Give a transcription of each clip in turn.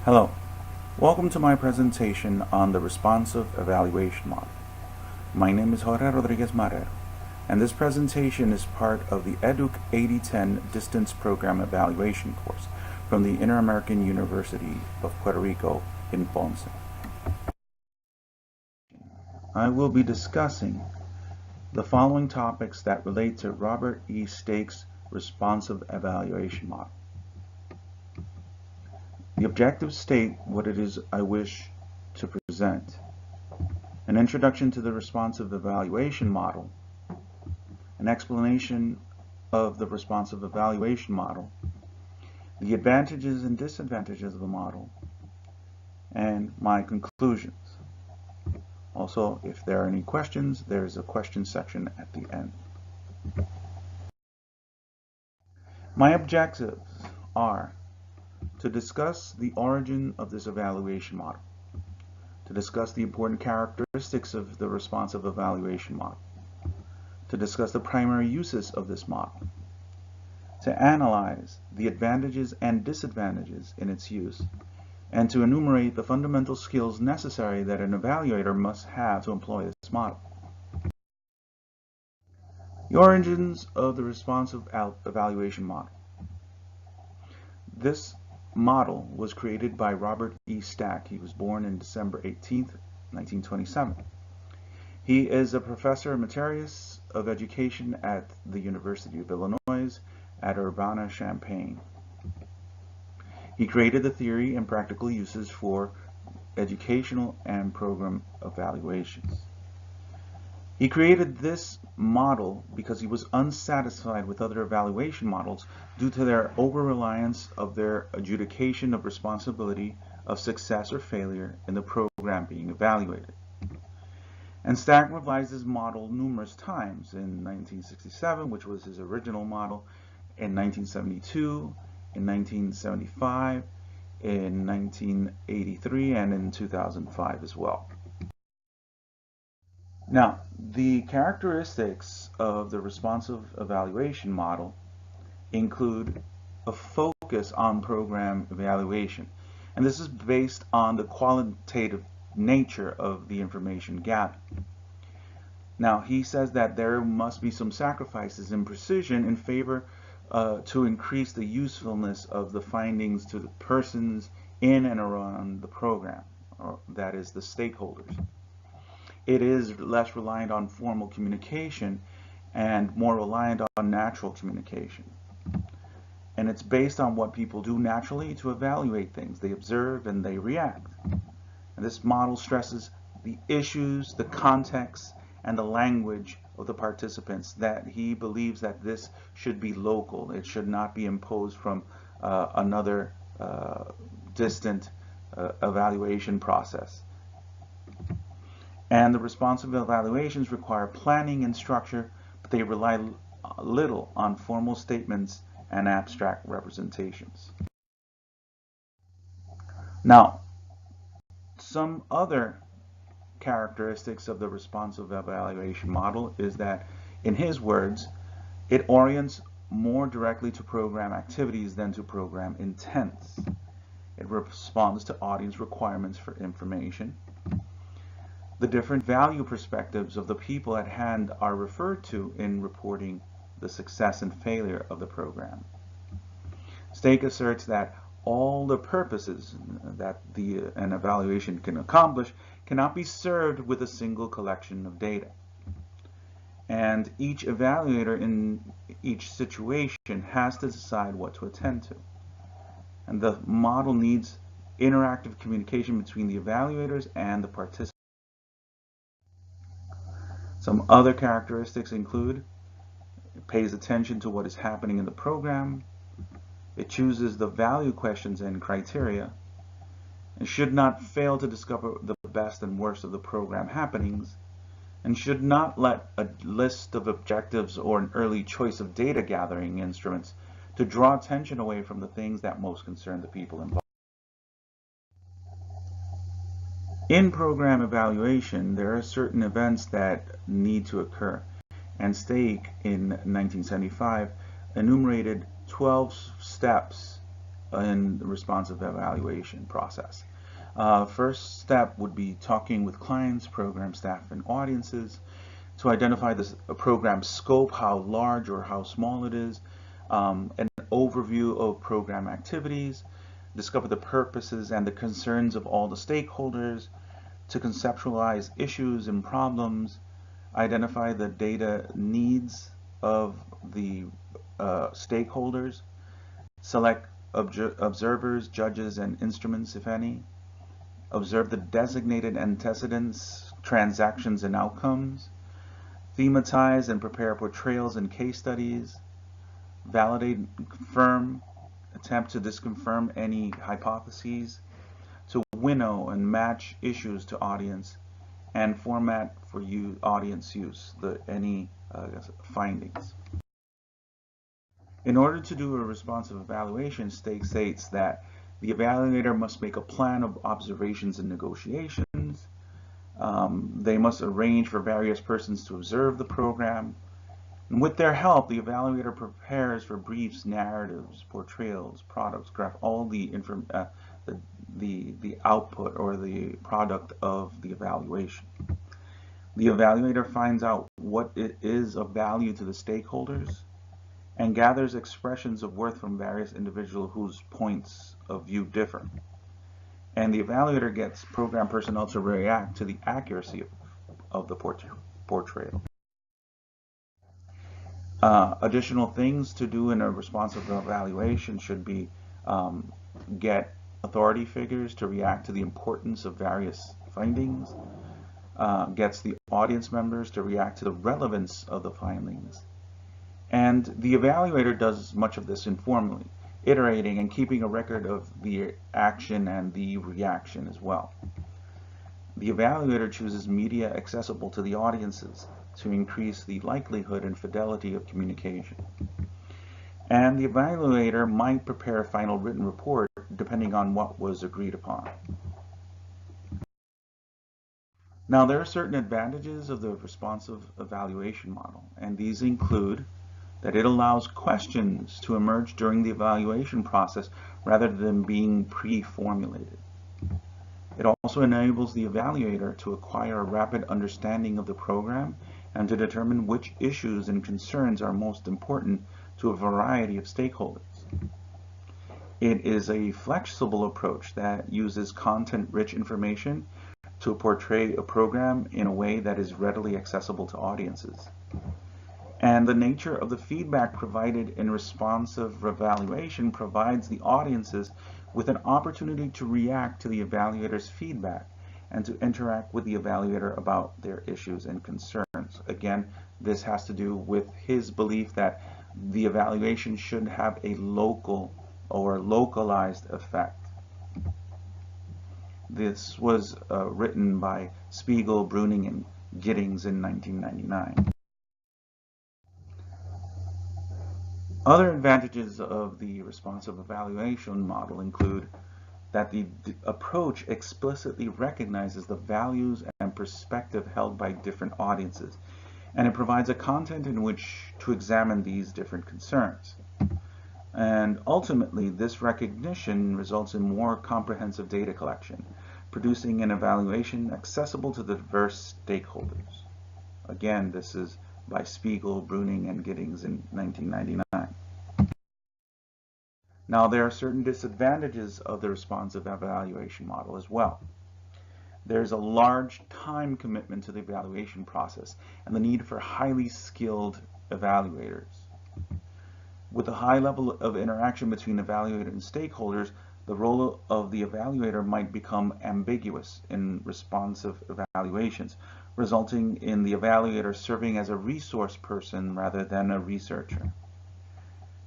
Hello, welcome to my presentation on the responsive evaluation model. My name is Jorge Marrero, and this presentation is part of the Educ 8010 Distance Program Evaluation course from the Interamerican University of Puerto Rico in Ponce. I will be discussing the following topics that relate to Robert E. Stake's responsive evaluation model. The objectives state what it is I wish to present. An introduction to the responsive evaluation model, an explanation of the responsive evaluation model, the advantages and disadvantages of the model, and my conclusions. Also, if there are any questions, there is a question section at the end. My objectives are to discuss the origin of this evaluation model, to discuss the important characteristics of the responsive evaluation model, to discuss the primary uses of this model, to analyze the advantages and disadvantages in its use, and to enumerate the fundamental skills necessary that an evaluator must have to employ this model. The origins of the responsive evaluation model. This model was created by Robert E. Stack. He was born in December 18, 1927. He is a professor emeritus of education at the University of Illinois at Urbana-Champaign. He created the theory and practical uses for educational and program evaluations. He created this model because he was unsatisfied with other evaluation models due to their over-reliance of their adjudication of responsibility of success or failure in the program being evaluated. And Stack revised his model numerous times, in 1967, which was his original model, in 1972, in 1975, in 1983, and in 2005 as well. Now, the characteristics of the responsive evaluation model include a focus on program evaluation, and this is based on the qualitative nature of the information gathered. Now, he says that there must be some sacrifices in precision in favor to increase the usefulness of the findings to the persons in and around the program, or that is the stakeholders. It is less reliant on formal communication and more reliant on natural communication. And it's based on what people do naturally to evaluate things. They observe and they react. And this model stresses the issues, the context, and the language of the participants, that he believes that this should be local. It should not be imposed from another distant evaluation process. And the responsive evaluations require planning and structure, but they rely little on formal statements and abstract representations. Now, some other characteristics of the responsive evaluation model is that, in his words, it orients more directly to program activities than to program intents. It responds to audience requirements for information. The different value perspectives of the people at hand are referred to in reporting the success and failure of the program. Stake asserts that all the purposes that an evaluation can accomplish cannot be served with a single collection of data. And each evaluator in each situation has to decide what to attend to. And the model needs interactive communication between the evaluators and the participants. Some other characteristics include: it pays attention to what is happening in the program, it chooses the value questions and criteria, and should not fail to discover the best and worst of the program happenings, and should not let a list of objectives or an early choice of data gathering instruments to draw attention away from the things that most concern the people involved. In program evaluation, there are certain events that need to occur, and Stake in 1975 enumerated 12 steps in the responsive evaluation process. First step would be talking with clients, program staff, and audiences to identify the program scope, how large or how small it is, an overview of program activities, discover the purposes and the concerns of all the stakeholders, to conceptualize issues and problems, identify the data needs of the stakeholders, select observers, judges, and instruments, if any, observe the designated antecedents, transactions, and outcomes, thematize and prepare portrayals and case studies, validate, confirm, attempt to disconfirm any hypotheses, to winnow and match issues to audience, and format for audience use, any findings. In order to do a responsive evaluation, Stake states that the evaluator must make a plan of observations and negotiations. They must arrange for various persons to observe the program. And with their help, the evaluator prepares for briefs, narratives, portrayals, products, graph, all the output or the product of the evaluation. The evaluator finds out what it is of value to the stakeholders and gathers expressions of worth from various individuals whose points of view differ. And the evaluator gets program personnel to react to the accuracy of the portrayal. Additional things to do in a responsive evaluation should be get authority figures to react to the importance of various findings, gets the audience members to react to the relevance of the findings. And the evaluator does much of this informally, iterating and keeping a record of the action and the reaction as well. The evaluator chooses media accessible to the audiences to increase the likelihood and fidelity of communication. And the evaluator might prepare a final written report depending on what was agreed upon. Now, there are certain advantages of the responsive evaluation model, and these include that it allows questions to emerge during the evaluation process rather than being pre-formulated. It also enables the evaluator to acquire a rapid understanding of the program and to determine which issues and concerns are most important to a variety of stakeholders. It is a flexible approach that uses content-rich information to portray a program in a way that is readily accessible to audiences. And the nature of the feedback provided in responsive evaluation provides the audiences with an opportunity to react to the evaluator's feedback and to interact with the evaluator about their issues and concerns. Again, this has to do with his belief that the evaluation should have a local or localized effect. This was written by Spiegel, Bruning, and Giddings in 1999. Other advantages of the responsive evaluation model include that the approach explicitly recognizes the values and perspective held by different audiences, and it provides a content in which to examine these different concerns. And ultimately, this recognition results in more comprehensive data collection, producing an evaluation accessible to the diverse stakeholders. Again, this is by Spiegel, Bruning, and Giddings in 1999. Now, there are certain disadvantages of the responsive evaluation model as well. There's a large time commitment to the evaluation process and the need for highly skilled evaluators. With a high level of interaction between evaluator and stakeholders, the role of the evaluator might become ambiguous in responsive evaluations, resulting in the evaluator serving as a resource person rather than a researcher.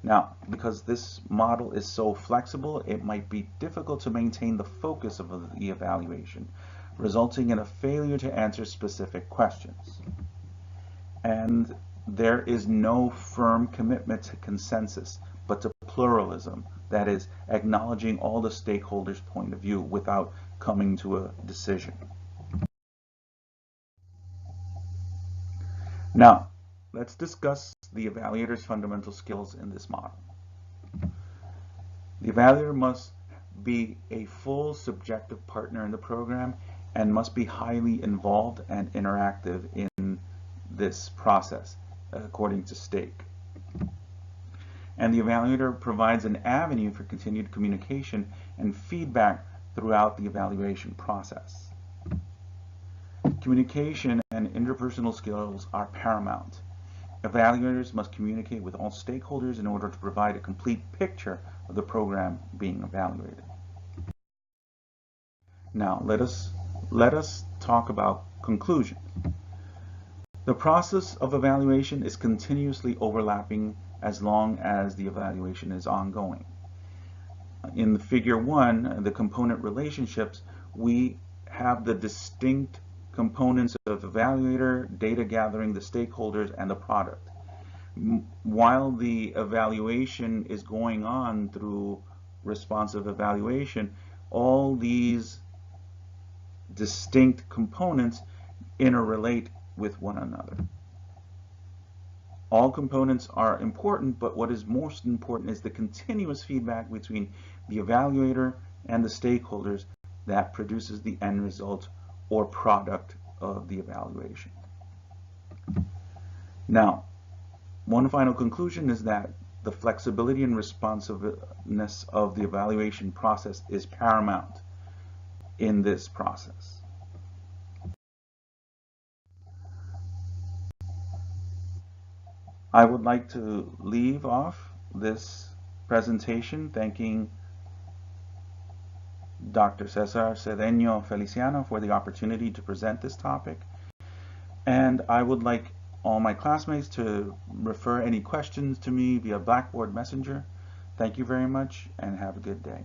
Now, because this model is so flexible, it might be difficult to maintain the focus of the evaluation, resulting in a failure to answer specific questions. And there is no firm commitment to consensus, but to pluralism, that is, acknowledging all the stakeholders' point of view without coming to a decision. Now, let's discuss the evaluator's fundamental skills in this model. The evaluator must be a full subjective partner in the program and must be highly involved and interactive in this process, according to Stake. And the evaluator provides an avenue for continued communication and feedback throughout the evaluation process. Communication and interpersonal skills are paramount. Evaluators must communicate with all stakeholders in order to provide a complete picture of the program being evaluated. Now, let us talk about conclusion. The process of evaluation is continuously overlapping as long as the evaluation is ongoing. In Figure 1, the component relationships, we have the distinct components of evaluator, data gathering, the stakeholders, and the product. While the evaluation is going on through responsive evaluation, all these distinct components interrelate with one another. All components are important, but what is most important is the continuous feedback between the evaluator and the stakeholders that produces the end result or product of the evaluation. Now, one final conclusion is that the flexibility and responsiveness of the evaluation process is paramount in this process. I would like to leave off this presentation thanking Dr. Cesar Cedeño Feliciano for the opportunity to present this topic. And I would like all my classmates to refer any questions to me via Blackboard Messenger. Thank you very much and have a good day.